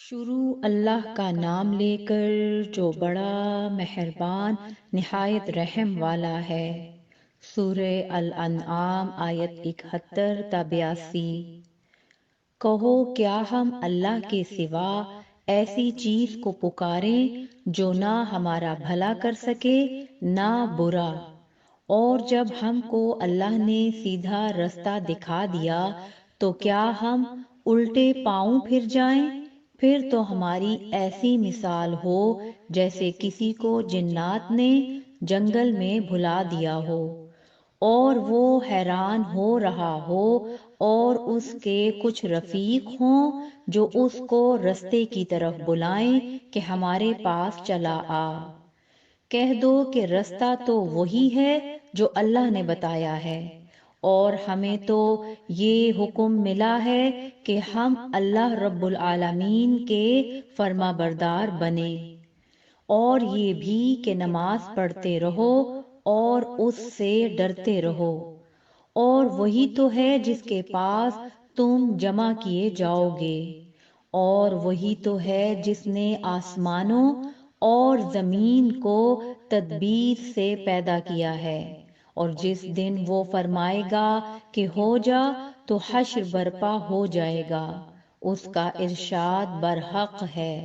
شروع اللہ کا نام لے کر جو بڑا مہربان نہایت رحم والا ہے۔ سورہ الانعام آیت 71 تا 82۔ کہو کیا ہم اللہ کے سوا ایسی چیز کو پکاریں جو نہ ہمارا بھلا کر سکے نہ برا، اور جب ہم کو اللہ نے سیدھا رستہ دکھا دیا تو کیا ہم الٹے پاؤں پھر جائیں؟ پھر تو ہماری ایسی مثال ہو جیسے کسی کو جنات نے جنگل میں بھلا دیا ہو اور وہ حیران ہو رہا ہو اور اس کے کچھ رفیق ہوں جو اس کو رستے کی طرف بلائیں کہ ہمارے پاس چلا آ۔ کہہ دو کہ رستہ تو وہی ہے جو اللہ نے بتایا ہے، اور ہمیں تو یہ حکم ملا ہے کہ ہم اللہ رب العالمین کے فرما بردار بنیں، اور یہ بھی کہ نماز پڑھتے رہو اور اس سے ڈرتے رہو، اور وہی تو ہے جس کے پاس تم جمع کیے جاؤ گے، اور وہی تو ہے جس نے آسمانوں اور زمین کو تدبیر سے پیدا کیا ہے، اور جس دن وہ فرمائے گا کہ ہو جا تو حشر برپا ہو جائے گا، اس کا ارشاد برحق ہے۔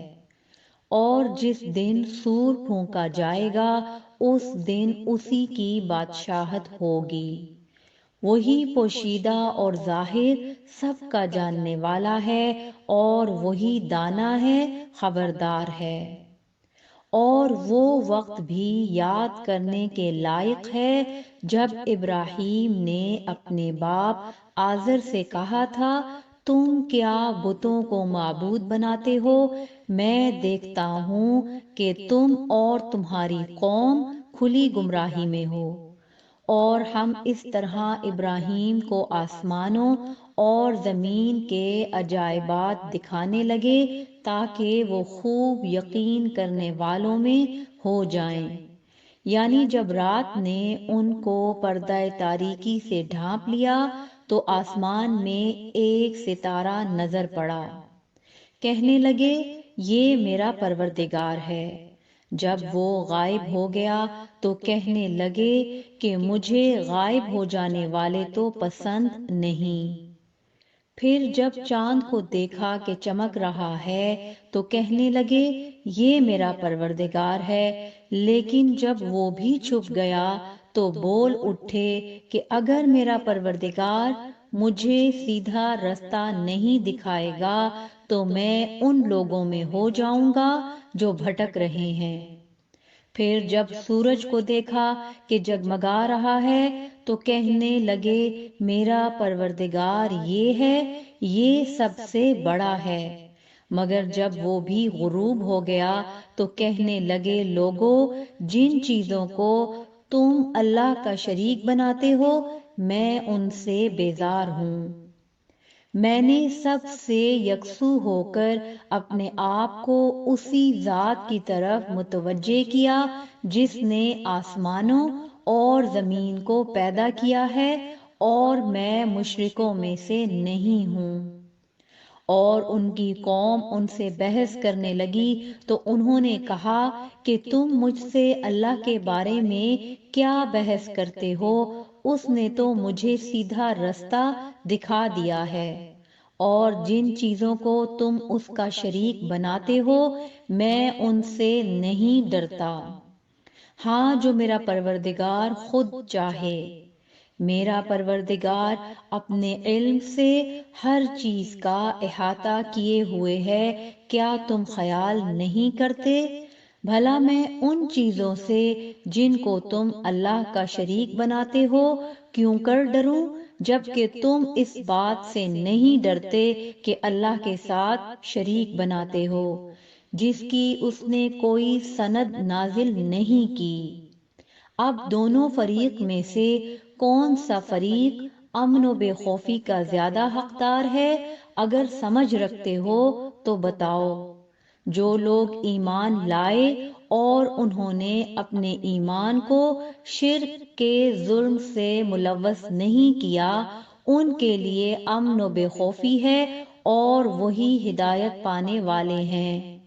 اور جس دن سور پھونکا جائے گا اس دن اسی کی بادشاہت ہوگی۔ وہی پوشیدہ اور ظاہر سب کا جاننے والا ہے، اور وہی دانا ہے، خبردار ہے۔ اور وہ وقت بھی یاد کرنے کے لائق ہے جب ابراہیم نے اپنے باپ آزر سے کہا تھا، تم کیا بتوں کو معبود بناتے ہو؟ میں دیکھتا ہوں کہ تم اور تمہاری قوم کھلی گمراہی میں ہو۔ اور ہم اس طرح ابراہیم کو آسمانوں اور زمین کے عجائبات دکھانے لگے تاکہ وہ خوب یقین کرنے والوں میں ہو جائیں۔ یعنی جب رات نے ان کو پردہ تاریکی سے ڈھانپ لیا تو آسمان میں ایک ستارہ نظر پڑا۔ کہنے لگے یہ میرا پروردگار ہے۔ جب وہ غائب ہو گیا تو کہنے لگے کہ مجھے غائب ہو جانے والے تو پسند نہیں۔ پھر جب چاند کو دیکھا کہ چمک رہا ہے تو کہنے لگے یہ میرا پروردگار ہے، لیکن جب وہ بھی چھپ گیا تو بول اٹھے کہ اگر میرا پروردگار مجھے سیدھا رستہ نہیں دکھائے گا تو میں ان لوگوں میں ہو جاؤں گا جو بھٹک رہے ہیں۔ پھر جب سورج کو دیکھا کہ جگمگا رہا ہے تو کہنے لگے میرا پروردگار یہ ہے، یہ سب سے بڑا ہے۔ مگر جب وہ بھی غروب ہو گیا تو کہنے لگے لوگو، جن چیزوں کو تم اللہ کا شریک بناتے ہو میں ان سے بیزار ہوں۔ میں نے سب سے یکسو ہو کر اپنے آپ کو اسی ذات کی طرف متوجہ کیا جس نے آسمانوں اور زمین کو پیدا کیا ہے، اور میں مشرکوں میں سے نہیں ہوں۔ اور ان کی قوم ان سے بحث کرنے لگی تو انہوں نے کہا کہ تم مجھ سے اللہ کے بارے میں کیا بحث کرتے ہو؟ اس نے تو مجھے سیدھا رستہ دکھا دیا ہے، اور جن چیزوں کو تم اس کا شریک بناتے ہو میں ان سے نہیں ڈرتا، ہاں جو میرا پروردگار خود چاہے۔ میرا پروردگار اپنے علم سے ہر چیز کا احاطہ کیے ہوئے ہے، کیا تم خیال نہیں کرتے؟ بھلا میں ان چیزوں سے جن کو تم اللہ کا شریک بناتے ہو کیوں کر ڈروں، جبکہ تم اس بات سے نہیں ڈرتے کہ اللہ کے ساتھ شریک بناتے ہو جس کی اس نے کوئی سند نازل نہیں کی۔ اب دونوں فریق میں سے کون سا فریق امن و بے خوفی کا زیادہ حقدار ہے؟ اگر سمجھ رکھتے ہو تو بتاؤ۔ جو لوگ ایمان لائے اور انہوں نے اپنے ایمان کو شرک کے ظلم سے ملوث نہیں کیا، ان کے لیے امن و بے خوفی ہے، اور وہی ہدایت پانے والے ہیں۔